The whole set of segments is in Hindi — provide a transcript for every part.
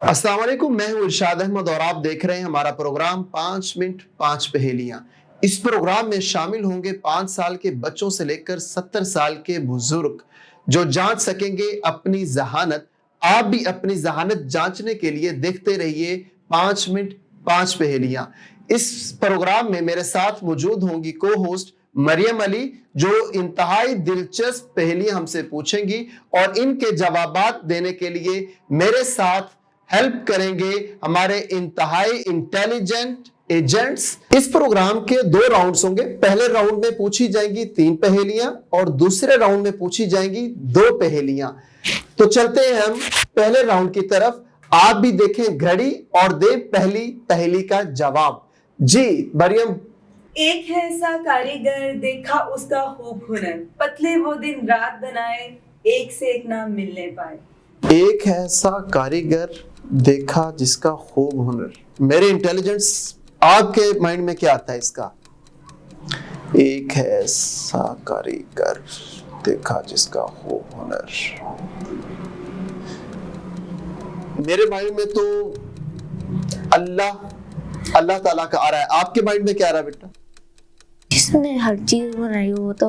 अस्सलाम वालेकुम, मैं हूं इरशाद अहमद और आप देख रहे हैं हमारा प्रोग्राम 5 मिनट 5 पहेलियां। इस प्रोग्राम में शामिल होंगे 5 साल के बच्चों से लेकर 70 साल के बुजुर्ग जो जांच सकेंगे अपनी जहानत। आप भी अपनी जहानत जांचने के लिए देखते रहिए 5 मिनट 5 पहेलियां। इस प्रोग्राम में मेरे साथ मौजूद होंगी को होस्ट मरियम अली जो इंतहाई दिलचस्प पहेलियां हमसे पूछेंगी और इनके जवाबात देने के लिए मेरे साथ हेल्प करेंगे हमारे इंतहाई इंटेलिजेंट एजेंट्स। इस प्रोग्राम के 2 राउंड्स होंगे। पहले राउंड में पूछी जाएंगी 3 पहेलियां और दूसरे राउंड में पूछी जाएंगी 2 पहेलियां। तो चलते हैं हम पहले राउंड की तरफ। आप भी देखें घड़ी और दें पहली पहेली का जवाब। जी मरियम। एक है ऐसा कारीगर, देखा उसका खूब हुनर, पतले वो दिन रात बनाए, एक से एक ना मिलने पाए। एक है ऐसा कारीगर, देखा जिसका खूब हुनर। मेरे इंटेलिजेंस, आपके माइंड में क्या आता है इसका? एक है ऐसा कारीगर, देखा जिसका खूब हुनर। मेरे माइंड में तो अल्लाह ताला का आ रहा है। आपके माइंड में क्या आ रहा है बेटा? जिसने हर चीज बनाई वो तो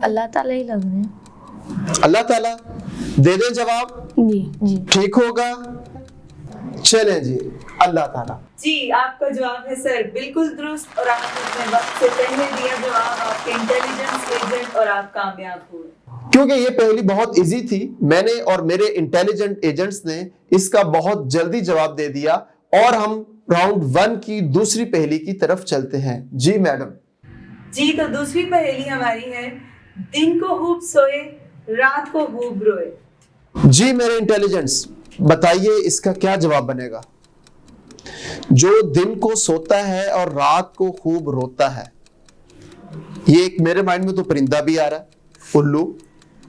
अल्लाह ताला ही लग रहे हैं। अल्लाह ताला। दे दें जवाब? जी ठीक होगा। चलें जी, अल्लाह ताला। जी आपका जवाब है सर बिल्कुल दुरुस्त और आपने अपने वक्त से पहले दिया जवाब। आपके इंटेलिजेंस एजेंट और आप कामयाब हुए। क्योंकि ये पहेली बहुत इजी थी, मैंने और मेरे इंटेलिजेंट एजेंट्स ने इसका बहुत जल्दी जवाब दे दिया और हम राउंड 1 की दूसरी पहेली की तरफ चलते हैं। जी मैडम। जी तो दूसरी पहेली हमारी है, दिन को खूब सोए, रात को खूब रोए। जी मेरे इंटेलिजेंट्स, बताइए इसका क्या जवाब बनेगा? जो दिन को सोता है और रात को खूब रोता है। ये एक मेरे माइंड में तो परिंदा भी आ रहा है, उल्लू।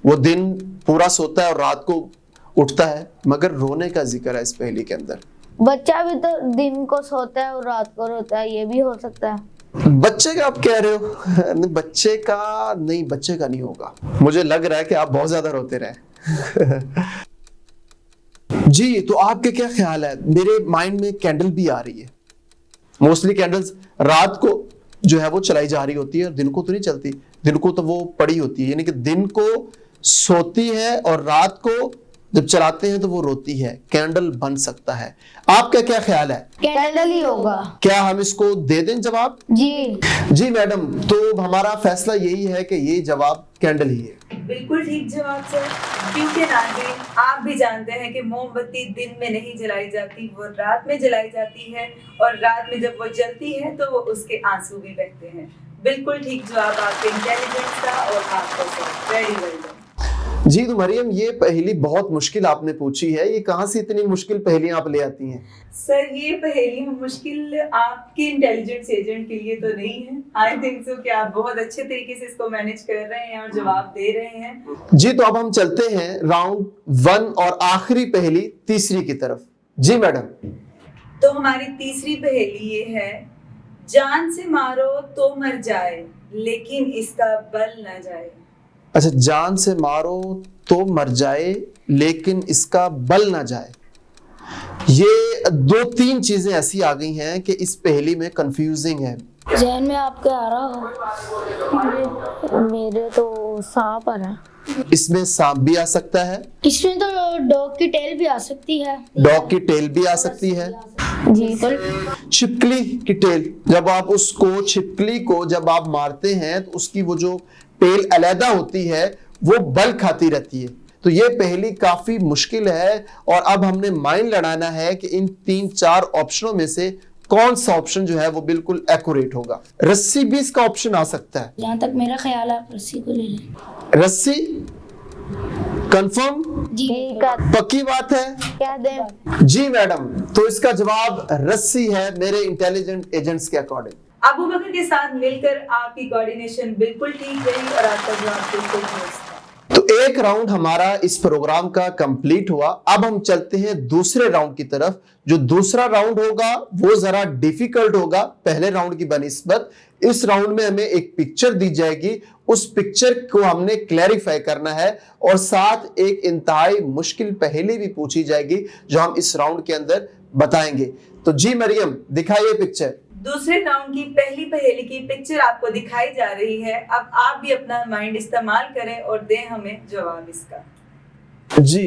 वो दिन पूरा सोता है और रात को उठता है, मगर रोने का जिक्र है इस पहेली के अंदर। बच्चा भी तो दिन को सोता है और रात को रोता है, ये भी हो सकता है। बच्चे का आप कह रहे हो? बच्चे का नहीं, बच्चे का नहीं होगा। मुझे लग रहा है कि आप बहुत ज्यादा रोते रहे। जी तो आपके क्या ख्याल है? मेरे माइंड में कैंडल भी आ रही है। मोस्टली कैंडल्स रात को जो है वो चलाई जा रही होती है और दिन को तो नहीं चलती। दिन को तो वो पड़ी होती है, यानी कि दिन को सोती है और रात को जब चलाते हैं तो वो रोती है। कैंडल बन सकता है। आपका क्या ख्याल है? कैंडल ही होगा। क्या हम इसको दे दें जवाब? जी मैडम, तो हमारा फैसला यही है कि ये जवाब कैंडल ही है। बिल्कुल ठीक जवाब सर। क्योंकि नाज़रीन आप भी जानते हैं कि मोमबत्ती दिन में नहीं जलाई जाती, वो रात में जलाई जाती है और रात में जब वो जलती है तो वो उसके आंसू भी बहते हैं। बिल्कुल ठीक जवाब आपके इंटेलिजेंस का और आपका सर। Very well done. जी तो मरियम, ये पहेली बहुत मुश्किल आपने पूछी है। ये कहाँ से इतनी मुश्किल पहेलियां आप ले आती हैं? सर ये पहेली मुश्किल आपके इंटेलिजेंस एजेंट के लिए तो नहीं है। आई थिंक सो कि आप बहुत अच्छे तरीके से इसको मैनेज कर रहे हैं और जवाब दे रहे हैं। जी तो अब हम चलते हैं राउंड 1 और आखिरी पहेली तीसरी की तरफ। जी मैडम। तो हमारी तीसरी पहेली ये है, जान से मारो तो मर जाए, लेकिन इसका बल न जाए। अच्छा, जान से मारो तो मर जाए लेकिन इसका बल ना जाए। ये 2-3 चीजें ऐसी आ गई हैं कि इस पहेली में कंफ्यूजिंग है। जहन में आपके आ रहा हो? मेरे तो सांप आ रहा है। इसमें सांप भी आ सकता है। इसमें तो डॉग की टेल भी आ सकती है। डॉग की टेल भी आ सकती है। जी छिपकली की टेल, जब आप उसको छिपकली को जब आप मारते हैं तो उसकी वो जो टेल अलहदा होती है वो बल खाती रहती है। तो ये पहेली काफी मुश्किल है और अब हमने माइंड लड़ाना है कि इन 3-4 ऑप्शनों में से कौन सा ऑप्शन जो है वो बिल्कुल एक्यूरेट होगा। रस्सी भी इसका ऑप्शन आ सकता है। जहाँ तक मेरा ख्याल है आप रस्सी को ले लें। रस्सी कंफर्म? जी पक्की बात है? क्या दें? जी मैडम, तो इसका जवाब रस्सी है मेरे इंटेलिजेंट एजेंट्स के अकॉर्डिंग। अबू बकर के साथ मिलकर आपकी कोऑर्डिनेशन बिल्कुल ठीक रही और आपका जवाब बिल्कुल दुरुस्त था। तो एक राउंड हमारा इस प्रोग्राम का कंप्लीट हुआ। अब हम चलते हैं दूसरे राउंड की तरफ। जो दूसरा राउंड होगा वो जरा डिफिकल्ट होगा पहले राउंड की बनिस्बत। इस राउंड में हमें एक पिक्चर दी जाएगी, उस पिक्चर को हमने क्लैरिफाई करना है और साथ एक इंतहाई मुश्किल पहेली भी पूछी जाएगी जो हम इस राउंड के अंदर बताएंगे। तो जी मरियम, दिखाइए पिक्चर। दूसरे राउंड की पहली पहेली की पिक्चर आपको दिखाई जा रही है। अब आप भी अपना माइंड इस्तेमाल करें और दें हमें जवाब इसका। जी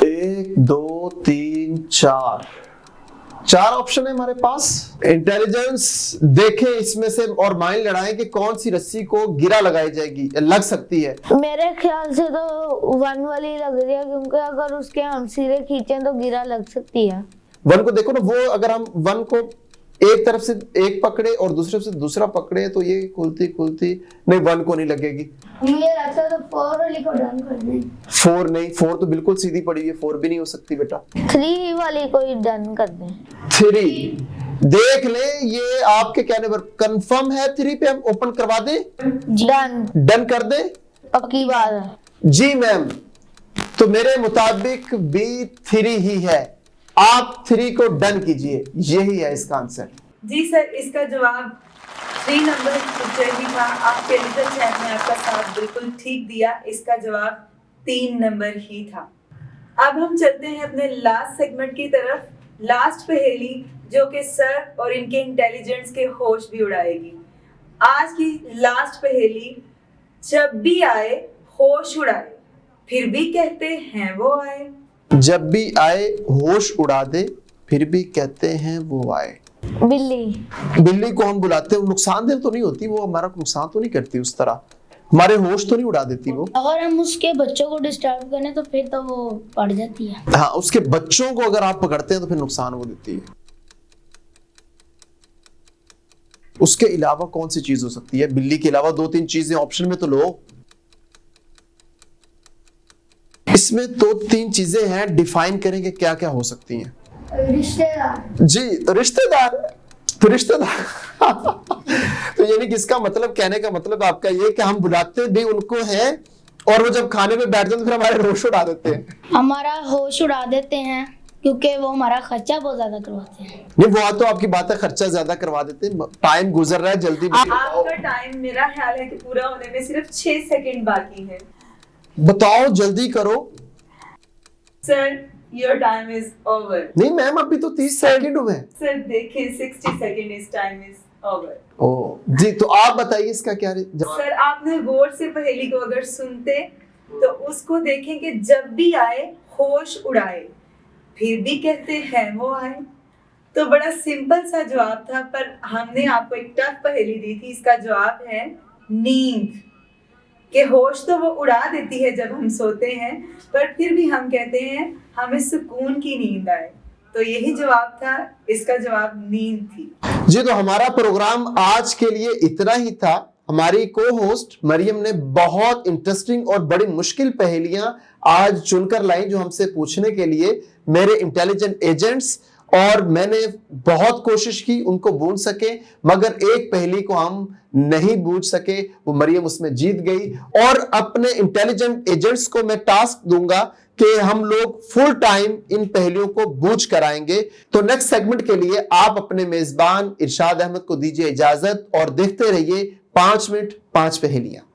1 2 3 4 ऑप्शन है हमारे पास। इंटेलिजेंस देखें इसमें से और माइंड लड़ाएं कि कौन सी रस्सी को गिरा लगाई जाएगी, लग सकती है। मेरे ख्याल से तो 1 वाली लग रही है, क्योंकि अगर उसके हम सिरे खींचें तो गिरा लग सकती है। 1 को देखो ना, वो अगर हम 1 को एक तरफ से एक पकड़े और दूसरी तरफ से दूसरा पकड़े तो ये खुलती खुलती नहीं, 1 को नहीं लगेगी। मुझे लगता है तो 4 वाली को डन कर दें। 4 नहीं, 4 तो बिल्कुल सीधी पड़ी है, 4 भी नहीं हो सकती बेटा। 3 वाली को ही डन कर दें। 3 देख ले, ये आपके कहने पर कंफर्म है। 3 पे हम ओपन करवा दें? डन। डन कर दें? पक्की बात है। जी मैम, तो मेरे मुताबिक B3 ही है। आप 3 को डन कीजिए, यही है इसका आंसर। जी सर, इसका जवाब 3 नंबर पिक्चर ही था। आपके लिटिल चैट ने आपका साथ बिल्कुल ठीक दिया। इसका जवाब 3 नंबर ही था। अब हम चलते हैं अपने लास्ट सेगमेंट की तरफ। लास्ट पहेली जो कि सर और इनके इंटेलिजेंस के होश भी उड़ाएगी। आज की लास्ट पहेली, जब भी आए होश उड़ाए, फिर भी कहते हैं वो आए। जब भी आए होश उड़ा दे, फिर भी कहते हैं वो आए। बिल्ली। बिल्ली को हम बुलाते हैं, नुकसानदेह तो नहीं होती वो, हमारा नुकसान तो नहीं करती उस तरह, हमारे होश तो नहीं उड़ा देती वो। अगर हम उसके बच्चों को डिस्टर्ब करें तो फिर तो वो पड़ जाती है। हाँ, उसके बच्चों को अगर आप पकड़ते हैं तो फिर नुकसान वो देती है। उसके अलावा कौन सी चीज हो सकती है? बिल्ली के अलावा 2-3 चीजें ऑप्शन में तो लो। इसमें 2-3 चीजें हैं, डिफाइन करेंगे क्या क्या हो सकती हैं। रिश्तेदार। जी, तो रिश्तेदार। तो रिश्तेदार तो यानी कि इसका मतलब, कहने का मतलब आपका ये कि हम बुलाते भी उनको हैं और वो जब खाने पे बैठते हैं तो फिर हमारे होश उड़ा देते हैं। हमारा होश उड़ा देते हैं क्योंकि वो हमारा खर्चा बहुत ज्यादा करवाते हैं। नहीं, वो तो आपकी बात है, खर्चा ज्यादा करवा देते हैं। टाइम गुजर रहा है, जल्दी आपका टाइम मेरा ख्याल है कि पूरा होने में सिर्फ 6 सेकंड बाकी है। बताओ, जल्दी करो। Sir, your time is over. नहीं मैम, अभी तो 30 सेकंड हुए। सर देखिए, 60 second is time is over. ओ जी, तो आप बताइए इसका क्या जवाब। सर, आपने गौर से पहेली को अगर सुनते तो उसको देखें कि जब भी आए होश उड़ाए, फिर भी कहते हैं वो आए। तो बड़ा सिंपल सा जवाब था, पर हमने आपको एक टफ पहेली दी थी। इसका जवाब है नींद। कि होश तो वो उड़ा देती है जब हम सोते हैं, पर फिर भी हम कहते हैं हमें सुकून की नींद आए। तो यही जवाब था, इसका जवाब नींद थी। जी, तो हमारा प्रोग्राम आज के लिए इतना ही था। हमारी को होस्ट मरियम ने बहुत इंटरेस्टिंग और बड़ी मुश्किल पहेलियां आज चुनकर लाई जो हमसे पूछने के लिए मेरे इंटेलिजेंट एजेंट्स, और मैंने बहुत कोशिश की उनको बूझ सके, मगर एक पहेली को हम नहीं बूझ सके। वो मरियम उसमें जीत गई और अपने इंटेलिजेंट एजेंट्स को मैं टास्क दूंगा कि हम लोग फुल टाइम इन पहेलियों को बूझ कराएंगे। तो नेक्स्ट सेगमेंट के लिए आप अपने मेजबान इरशाद अहमद को दीजिए इजाजत और देखते रहिए 5 मिनट 5 पहेलियां।